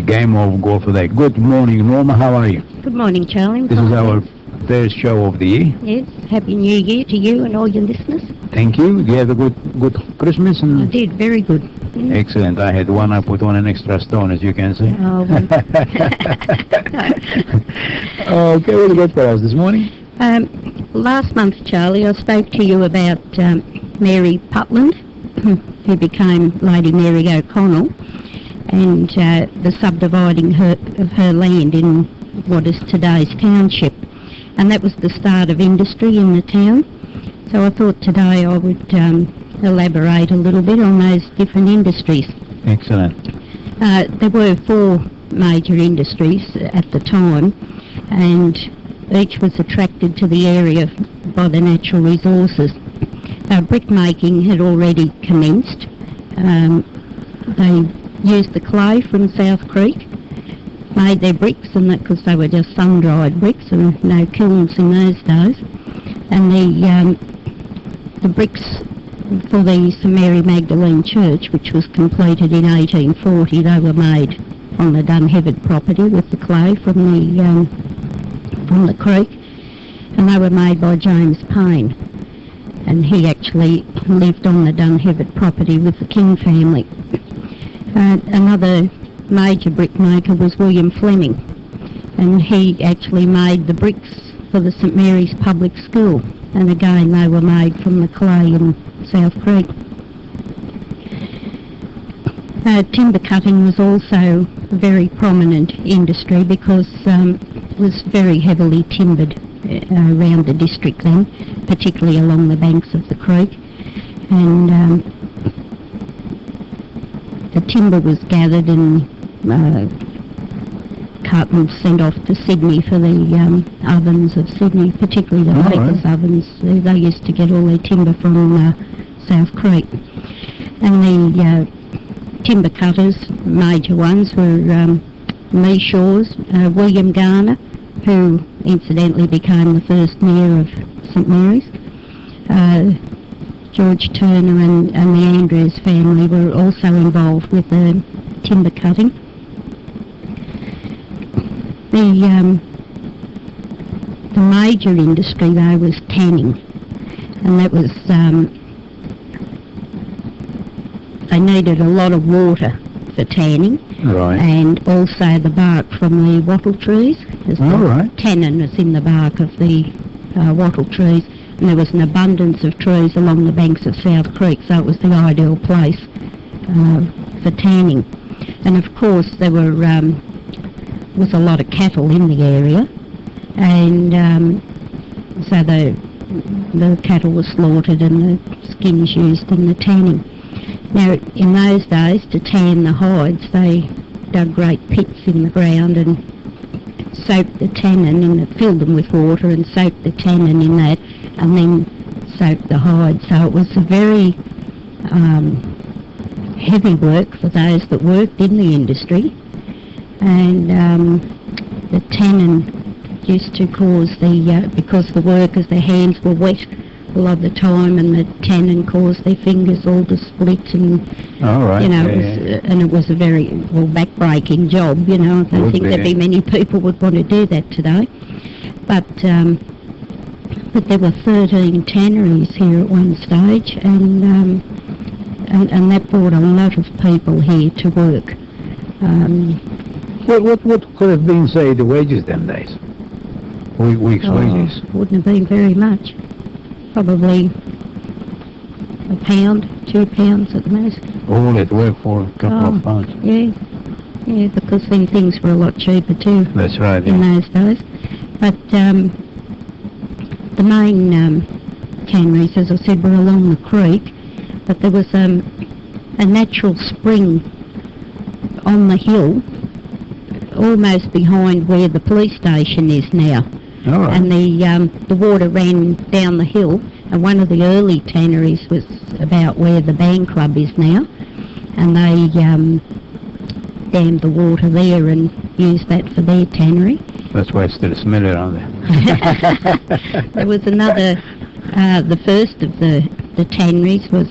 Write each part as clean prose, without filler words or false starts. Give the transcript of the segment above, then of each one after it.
game of golf today. Good morning, Norma. How are you? Good morning, Charlie. This is our first show of the year. Yes, Happy New Year to you and all your listeners. Thank you. You had a good Christmas? I did, very good. Excellent. I had one. I put on an extra stone, as you can see. Oh, well. Okay, what do you got for us this morning? Last month, Charlie, I spoke to you about Mary Putland, who became Lady Mary O'Connell, and the subdividing of her land in what is today's township. And that was the start of industry in the town. So I thought today I would elaborate a little bit on those different industries. Excellent. There were 4 major industries at the time, and each was attracted to the area by the natural resources. Brickmaking had already commenced. They used the clay from South Creek, made their bricks, and that because they were just sun-dried bricks and no kilns in those days. And the bricks for the St Mary Magdalene Church, which was completed in 1840, they were made on the Dunhevad property with the clay from the creek, and they were made by James Payne, and he actually lived on the Dunhevad property with the King family. Another major brickmaker was William Fleming, and he actually made the bricks for the St Mary's Public School, and again they were made from the clay in South Creek. Timber cutting was also a very prominent industry because it was very heavily timbered around the district then, particularly along the banks of the creek, and the timber was gathered and cut and sent off to Sydney for the ovens of Sydney, particularly the bakers' ovens. They used to get all their timber from South Creek. And the timber cutters, major ones, were Mee Shaw's, William Garner, who incidentally became the first mayor of St Mary's. George Turner and the Andrews family were also involved with the timber cutting. The major industry though was tanning, and that was they needed a lot of water for tanning, and also the bark from the wattle trees. Tannin was in the bark of the wattle trees, and there was an abundance of trees along the banks of South Creek, so it was the ideal place for tanning. And of course there was a lot of cattle in the area, and so the cattle were slaughtered and the skins used in the tanning. Now in those days, to tan the hides, they dug great pits in the ground and soaked the tannin and filled them with water and soaked the tannin in that, and then soaked the hide. So it was a very heavy work for those that worked in the industry, and the tannin used to cause because the workers, their hands were wet a lot of the time, and the tannin caused their fingers all to split, and and it was a very back-breaking job. I don't think there'd be many people would want to do that today, but there were 13 tanneries here at one stage, and that brought a lot of people here to work. What could have been, say, the wages them days? Week's wages? Wouldn't have been very much. Probably £1, £2 at the most. All at work for a couple of pounds? Yeah, because then things were a lot cheaper too. That's right. In those days. But the main tanneries, as I said, were along the creek, but there was a natural spring on the hill, almost behind where the police station is now. And the water ran down the hill, and one of the early tanneries was about where the band club is now, and they dammed the water there and used that for their tannery. That's why it's still smelly around there. There was another, the first of the tanneries was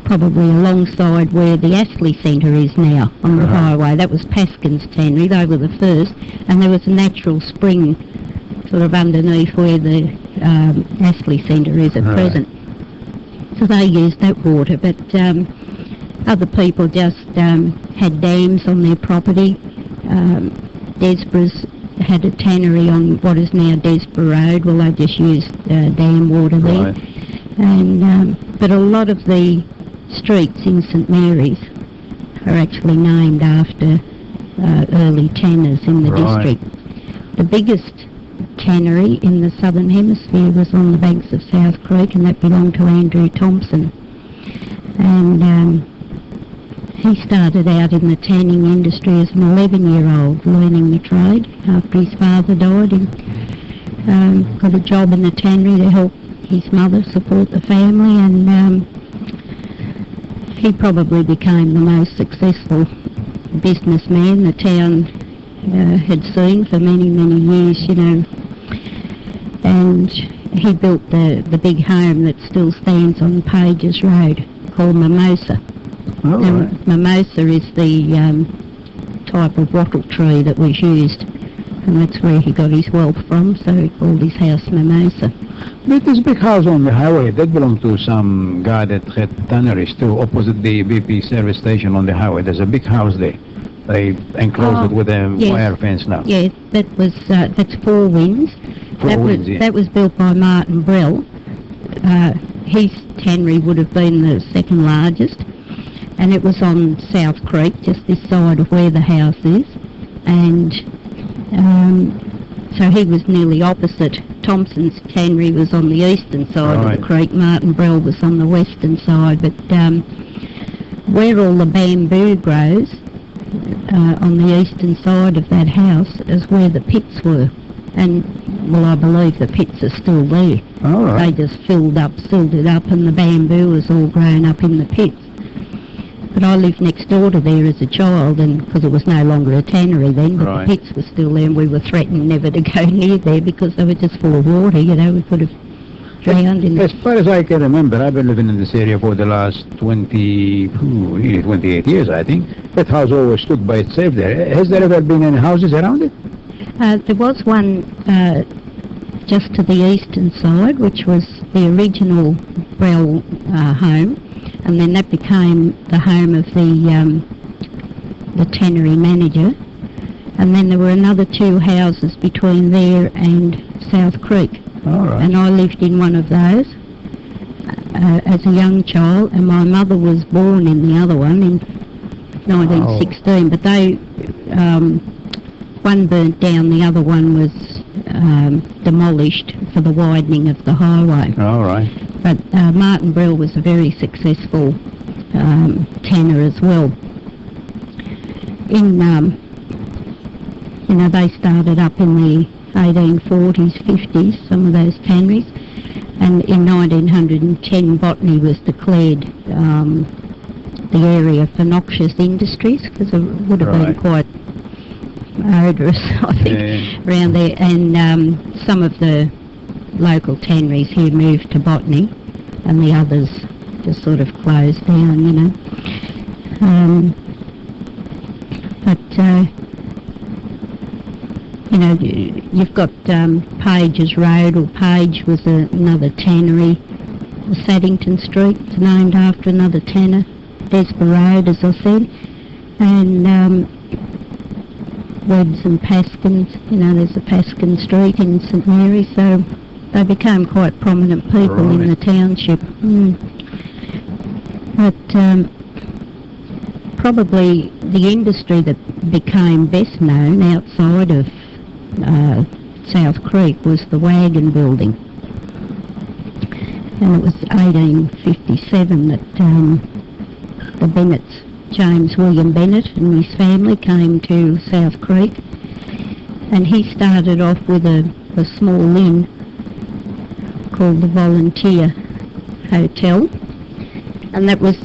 probably alongside where the Astley Centre is now on the highway. That was Paskin's tannery. They were the first, and there was a natural spring sort of underneath where the Astley Centre is at present. So they used that water, but other people just had dams on their property. Desborough's had a tannery on what is now Desborough Road. Well, they just used dam water there. And but a lot of the streets in St Mary's are actually named after early tanners in the district. The biggest tannery in the southern hemisphere was on the banks of South Creek, and that belonged to Andrew Thompson. And he started out in the tanning industry as an 11-year-old, learning the trade after his father died. He got a job in the tannery to help his mother support the family, and he probably became the most successful businessman the town had seen for many, many years, you know. And he built the big home that still stands on Pages Road, called Mimosa. Mimosa is the type of wattle tree that was used, and that's where he got his wealth from, so he called his house Mimosa. But this big house on the highway, that belonged to some guy that had tanneries too, opposite the BP service station on the highway. There's a big house there. They enclosed it with a wire fence now. Yes, that's Four Winds. That was built by Martin Brell. His tannery would have been the second largest, and it was on South Creek, just this side of where the house is. And so he was nearly opposite. Thompson's tannery was on the eastern side of the creek. Martin Brell was on the western side. But where all the bamboo grows, on the eastern side of that house, is where the pits were. And, well, I believe the pits are still there. They just filled it up, and the bamboo was all grown up in the pits. But I lived next door to there as a child, and because it was no longer a tannery then, but the pits were still there, and we were threatened never to go near there because they were just full of water, you know. We could have drowned in As far as I can remember, I've been living in this area for the last 28 years, I think. That house always stood by itself there. Has there ever been any houses around it? There was one just to the eastern side, which was the original Brell home, and then that became the home of the tannery manager. And then there were another two houses between there and South Creek. And I lived in one of those as a young child, and my mother was born in the other one in 1916, but they one burnt down, the other one was demolished for the widening of the highway. But Martin Brell was a very successful tanner as well. They started up in the 1840s, 50s, some of those tanneries, and in 1910 Botany was declared the area for noxious industries, because it would have been quite odorous, I think, around there. And some of the local tanneries here moved to Botany, and the others just sort of closed down, you know. You've got Pages Road, or Page was another tannery. Saddington Street is named after another tanner. Desborough Road, as I said. And Webbs and Paskins, there's a Paskin Street in St Mary's, so they became quite prominent people in the township. But probably the industry that became best known outside of South Creek was the wagon building. And it was 1857 that the Bennetts, James William Bennett and his family, came to South Creek, and he started off with a small inn called the Volunteer Hotel, and that was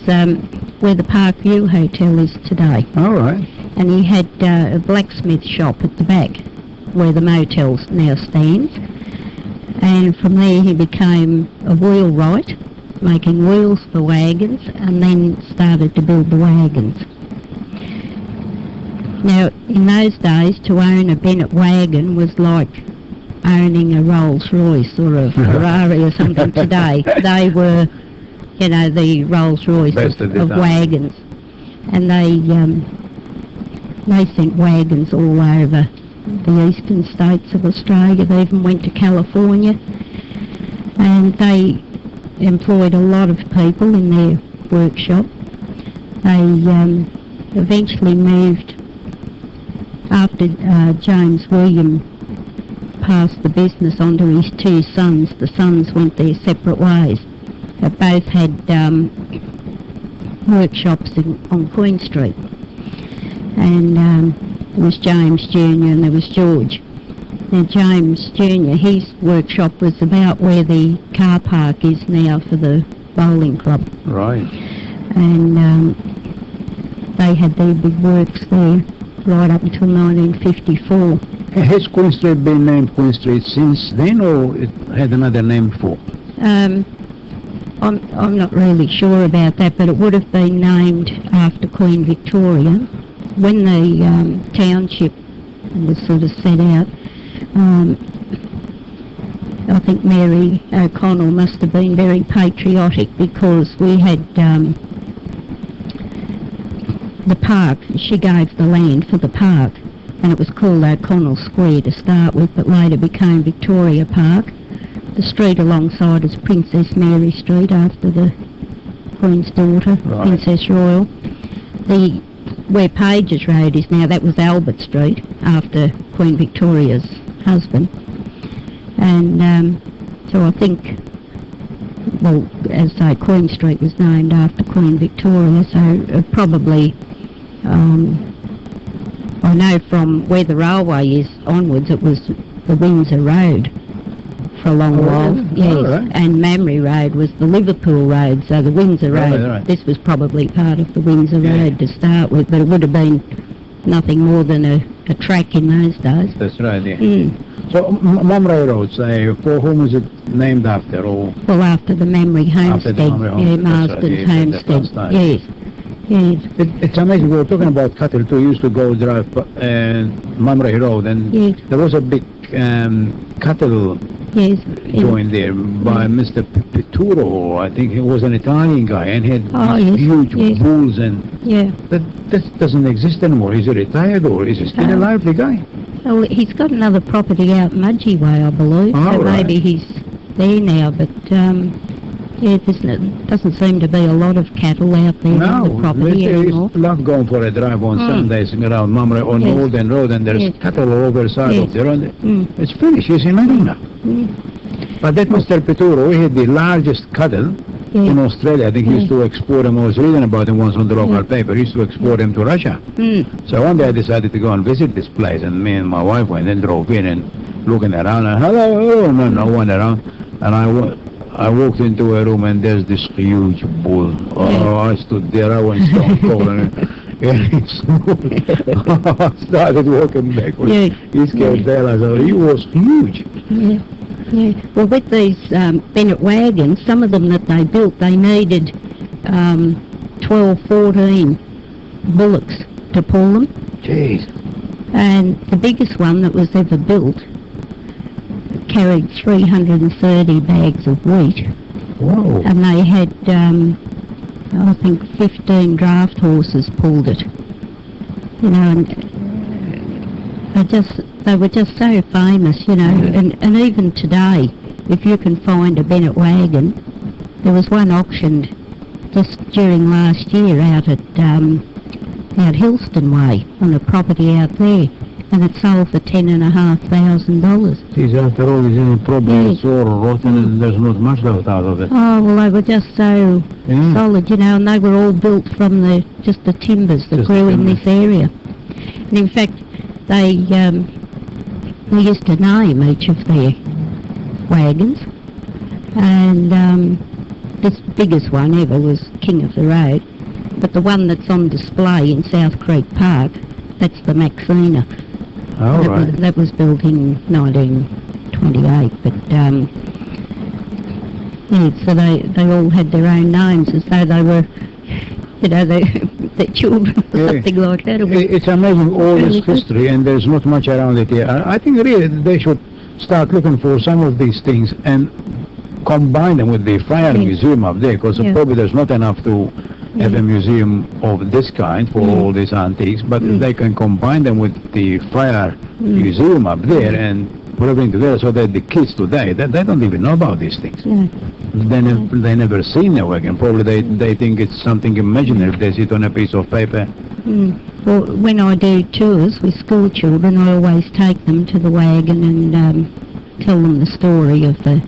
where the Parkview Hotel is today. And he had a blacksmith shop at the back where the motel now stands, and from there he became a wheelwright, making wheels for wagons, and then started to build the wagons. Now, in those days, to own a Bennett wagon was like owning a Rolls-Royce or a Ferrari or something today. They were, the Rolls-Royces of wagons. And they sent wagons all over the eastern states of Australia. They even went to California. And they employed a lot of people in their workshop. They eventually moved, after James William passed the business on to his two sons. The sons went their separate ways. They both had workshops on Queen Street. And there was James Jr. and there was George. Now James Jr., his workshop was about where the car park is now for the bowling club. Right. And they had their big works there right up until 1954. Has Queen Street been named Queen Street since then, or it had another name before? I'm not really sure about that, but it would have been named after Queen Victoria. When the township was sort of set out, I think Mary O'Connell must have been very patriotic, because we had the park. She gave the land for the park, and it was called O'Connell Square to start with, but later became Victoria Park. The street alongside is Princess Mary Street, after the Queen's daughter, right. Princess Royal. Where Pages Road is now, that was Albert Street, after Queen Victoria's husband. And so I think, well, as I say, Queen Street was named after Queen Victoria, so probably, I know from where the railway is onwards, it was the Windsor Road for a long while, yes, right. And Mamre Road was the Liverpool Road, so the Windsor Road, right. This was probably part of the Windsor Road to start with, but it would have been nothing more than a track in those days. That's right, yeah. So Mamre Road, say, for whom is it named after? Or? Well, after the Mamre Homestead, Marsden's Homestead, yes. Yes. It's amazing. We were talking about cattle too. We used to go drive Mamre Road, and there was a big cattle joint there by Mr. Pituro. I think he was an Italian guy, and he had huge bulls, and that doesn't exist anymore. Is he retired, or is he still alive, the guy? Well, he's got another property out Mudgee Way, I believe, so maybe he's there now, but there doesn't seem to be a lot of cattle out there on the property anymore. I love going for a drive on Sundays around Mamre on Olden Road, and there's cattle all over the side of the road. It's finished, it's nothing now. But that Mr. Pituro, he had the largest cattle in Australia. I think he used to export them. I was reading about him once on the local paper. He used to export them to Russia. So one day I decided to go and visit this place, and me and my wife went and drove in and looking around, and hello, no one around. And I walked into a room, and there's this huge bull. I stood there, I went stone cold, and I started walking backwards. He scared the hell out of me. He was huge. Well, with these Bennett wagons, some of them that they built, they needed 12, 14 bullocks to pull them. Jeez. And the biggest one that was ever built carried 330 bags of wheat. Whoa. And they had, I think, 15 draft horses pulled it. You know, and they were just so famous, you know, and even today, if you can find a Bennett wagon, there was one auctioned just during last year out at Hillston Way, on a property out there, and it sold for $10,500. Geez, after all, it's probably it's all rotten, and there's not much left out of it. Oh, well, they were just so solid, you know, and they were all built from the timbers that grew in this area. And in fact, they used to name each of their wagons, and this biggest one ever was King of the Road, but the one that's on display in South Creek Park, that's the Maxina. That was built in 1928, but Yeah, so they all had their own names as though they were, their children or something like that. It's amazing, all this history, and there's not much around it here. I think really they should start looking for some of these things and combine them with the fire museum up there, because probably there's not enough to have a museum of this kind for all these antiques, but if they can combine them with the fire museum up there and put everything together so that the kids today, they don't even know about these things. They never seen a wagon. Probably they think it's something imaginary if they see it on a piece of paper. Well, when I do tours with school children, I always take them to the wagon and tell them the story of the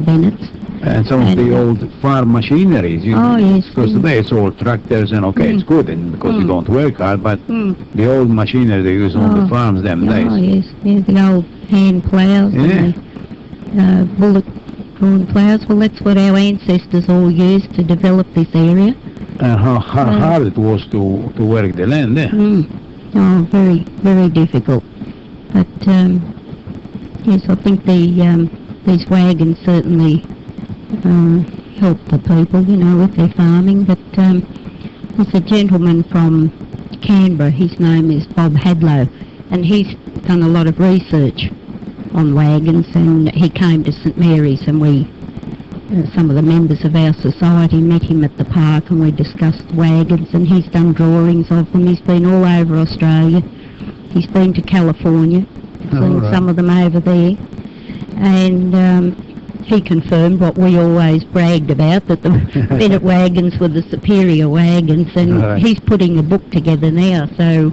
Bennetts. And some of the old farm machineries. Because today it's all tractors and it's good because you don't work hard, but the old machinery they use on the farms them days. Oh, yes, the old hand ploughs and the bullet-drawn ploughs. Well, that's what our ancestors all used to develop this area. And how hard it was to work the land there. Oh, very, very difficult. But, yes, I think these wagons certainly help the people, with their farming. But there's a gentleman from Canberra, his name is Bob Hadlow, and he's done a lot of research on wagons, and he came to St Mary's, and some of the members of our society met him at the park, and we discussed wagons, and he's done drawings of them. He's been all over Australia. He's been to California, seen some of them over there, and he confirmed what we always bragged about, that the Bennett wagons were the superior wagons, and he's putting a book together now, so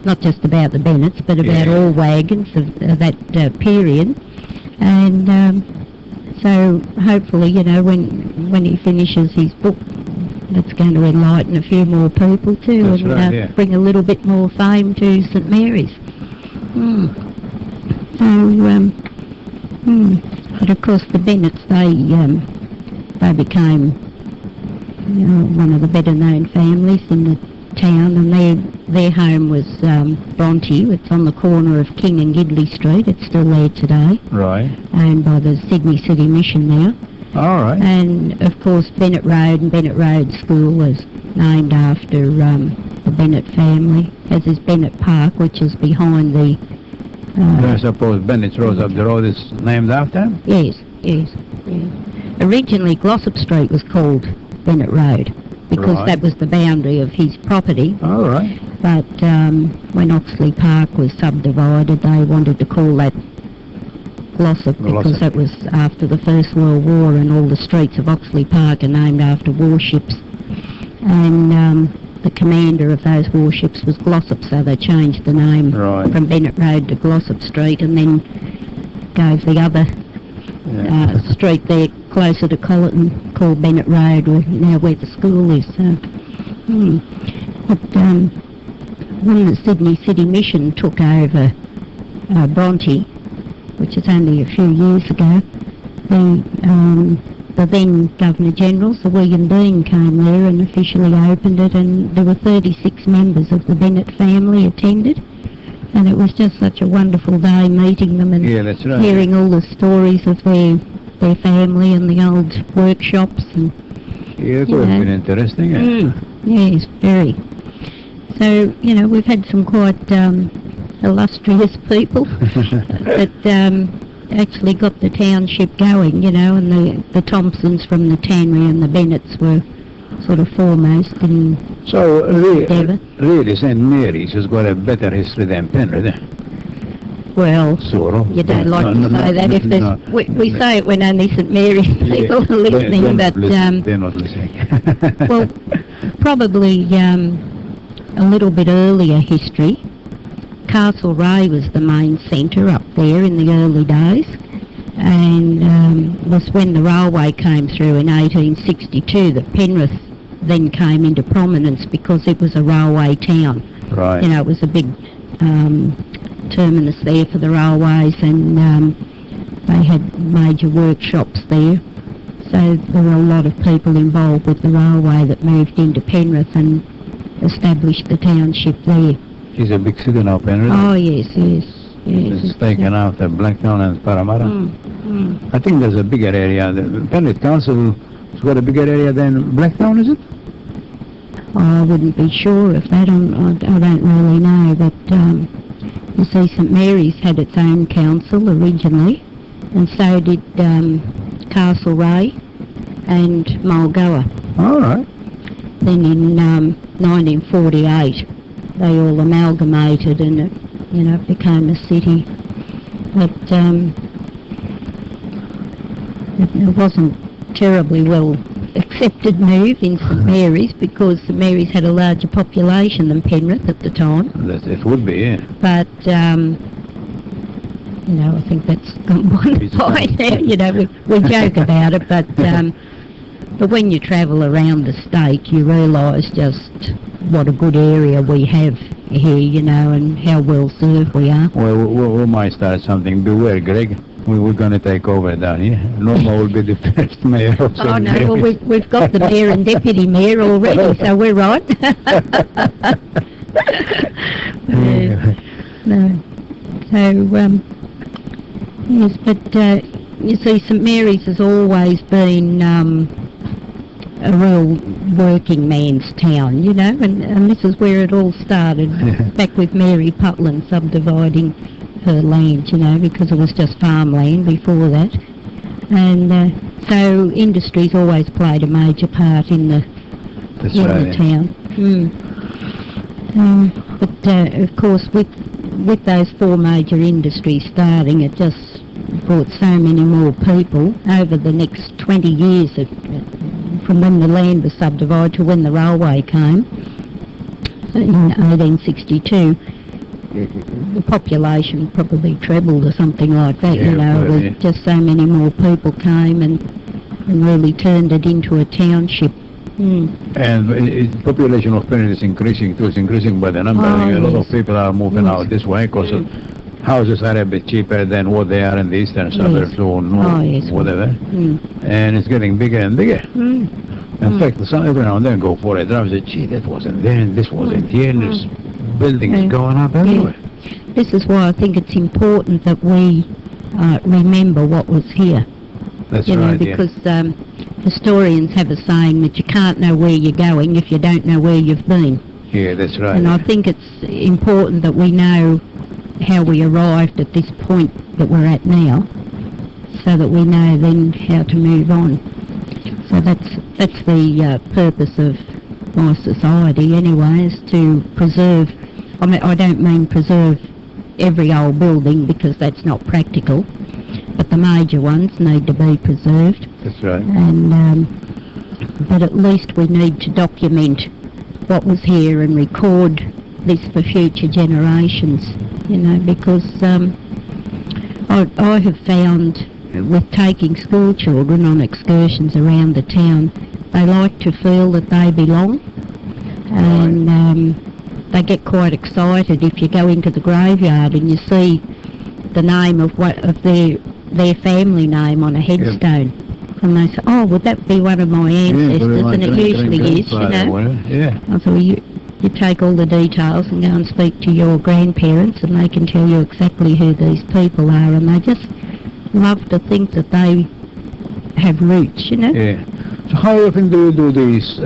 not just about the Bennetts, but about all wagons of that period. And so hopefully, when he finishes his book, that's going to enlighten a few more people too, and bring a little bit more fame to St Mary's. But of course the Bennetts, they became one of the better known families in the town, and their home was Bronte. It's on the corner of King and Gidley Street. It's still there today. Right. Owned by the Sydney City Mission now. All right. And of course Bennett Road and Bennett Road School was named after the Bennett family, as is Bennett Park, which is behind the... I suppose Bennett's Road up the road is named after him? Yes. Originally Glossop Street was called Bennett Road, because that was the boundary of his property. All right. But when Oxley Park was subdivided, they wanted to call that Glossop because that was after the First World War, and all the streets of Oxley Park are named after warships. And the commander of those warships was Glossop, so they changed the name from Bennett Road to Glossop Street, and then gave the other street there closer to Colleton called Bennett Road, where the school is. But when the Sydney City Mission took over Bronte, which is only a few years ago, the then Governor-General, Sir William Dean, came there and officially opened it, and there were 36 members of the Bennett family attended, and it was just such a wonderful day meeting them and hearing all the stories of their family and the old workshops. And it would have been interesting. Yes, very. So, we've had some quite illustrious people that actually got the township going, and the Thompsons from the Tannery and the Bennetts were sort of foremost in really St Mary's has got a better history than Penrith. Well, sort of. You don't like to say that. If there's, we say it when only St Mary's people are listening, but they're not listening. Well, probably a little bit earlier history. Castlereagh was the main centre up there in the early days, and was when the railway came through in 1862 that Penrith then came into prominence, because it was a railway town. Right. It was a big terminus there for the railways, and they had major workshops there. So there were a lot of people involved with the railway that moved into Penrith and established the township there. It's a big city now, Penrith. Oh, yes. It's taken out of Blacktown and Parramatta. I think there's a bigger area. The Penrith Council has got a bigger area than Blacktown, is it? I wouldn't be sure of that. I don't really know, but you see, St Mary's had its own council originally, and so did Castlereagh and Mulgoa. All right. Then in 1948, they all amalgamated, and it became a city. But it wasn't terribly well accepted move in St Mary's, because St Mary's had a larger population than Penrith at the time. It would be, yeah. But I think that's gone by now. We joke about it, but when you travel around the state, you realise just what a good area we have here, and how well served we are. Well, we might start something. Beware, Greg. We're going to take over down here. Norma will be the first mayor of Oh, no, well, we've got the mayor and deputy mayor already, so we're right. No. So, yes, but you see, St Mary's has always been a real working man's town, and this is where it all started, back with Mary Putland subdividing her land, because it was just farmland before that. And so industry's always played a major part in the town. But of course, with those four major industries starting, it just brought so many more people over the next 20 years, from when the land was subdivided to when the railway came in 1862. The population probably trebled or something like that, just so many more people came and really turned it into a township. And the population of Penrith is increasing too. It's increasing by the number. A lot of people are moving out this way because houses are a bit cheaper than what they are in the eastern suburbs or whatever. And it's getting bigger and bigger. In fact, every now and then go for a drive and say, gee, that wasn't there and this wasn't here, and there's buildings going up everywhere. This is why I think it's important that we remember what was here. That's right, because historians have a saying that you can't know where you're going if you don't know where you've been. Yeah, that's right. And I think it's important that we know how we arrived at this point that we're at now, so that we know then how to move on. So that's the purpose of my society anyway, is to preserve. I mean, I don't mean preserve every old building, because that's not practical, but the major ones need to be preserved. That's right. And but at least we need to document what was here and record this for future generations, because I have found with taking school children on excursions around the town, they like to feel that they belong, and they get quite excited if you go into the graveyard and you see the name of their family name on a headstone. And they say, oh, would that be one of my ancestors? And it usually is, So you take all the details and go and speak to your grandparents, and they can tell you exactly who these people are, and they just love to think that they have roots, Yeah. So how often do you do these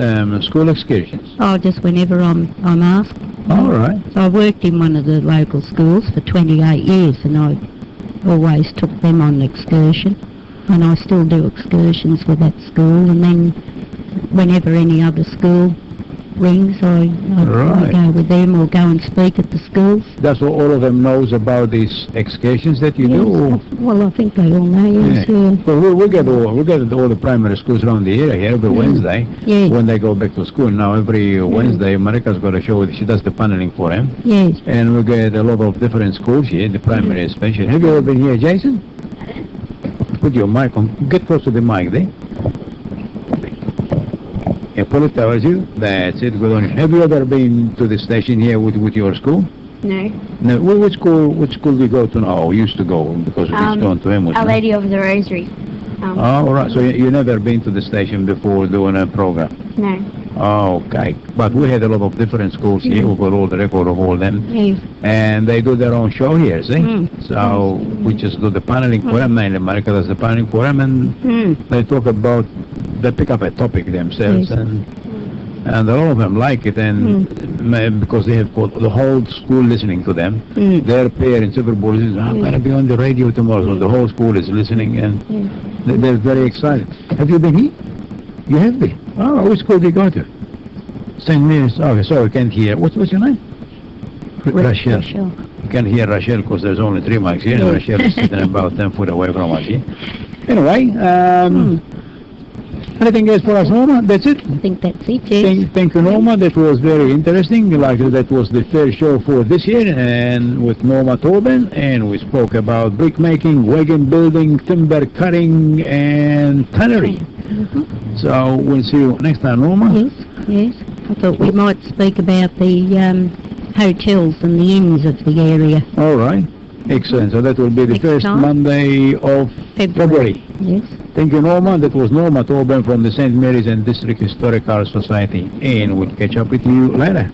school excursions? Oh, just whenever I'm asked. All right. So I worked in one of the local schools for 28 years, and I always took them on excursion, and I still do excursions with that school, and then whenever any other school rings, I go with them or go and speak at the schools. That's what all of them knows about these excursions that you do? Well, I think they all know, yes. Well, we get all the primary schools around the area here every Wednesday when they go back to school. Now, every Wednesday, Marika's got a show. She does the paneling for them. Yes. And we get a lot of different schools here, the primary especially. Have you ever been here, Jason? Put your mic on. Get close to the mic there. Yeah, pull it towards you. That's it. Good on you. Have you ever been to the station here with your school? No. No. Which school do you go to now? Or used to go because it's gone to Emwood. Our Lady of the Rosary. All right. So you never been to the station before doing a program? No. Okay, but we had a lot of different schools here. We got all the record of all them, Yes. and they do their own show here, see? Mm. So we just do the paneling for them, mainly America does the paneling for them, and they talk about, they pick up a topic themselves, Yes. and a lot of them like it, and because they have got the whole school listening to them. Their parents, everybody says, I'm going to be on the radio tomorrow, so the whole school is listening, and they're very excited. Have you been here? You have been? Oh, which school did you go to? St. Mary's. Okay, sorry, I can't hear. What's your name? Rachel. You can hear Rachel because there's only 3 mics here, and Rachel is sitting about 10 feet away from us here. Anyway, anything else for us, Norma? That's it? I think that's it, yes. Thank you, Norma. That was very interesting. Like that was the first show for this year, and with Norma Tobin, and we spoke about brick making, wagon building, timber cutting, and tannery. So we'll see you next time, Norma. Yes. I thought we might speak about the hotels and the inns of the area. All right. Excellent. So that will be the first Monday of February. Yes. Thank you, Norma. That was Norma Tobin from the St. Mary's and District Historical Society. And we'll catch up with you later.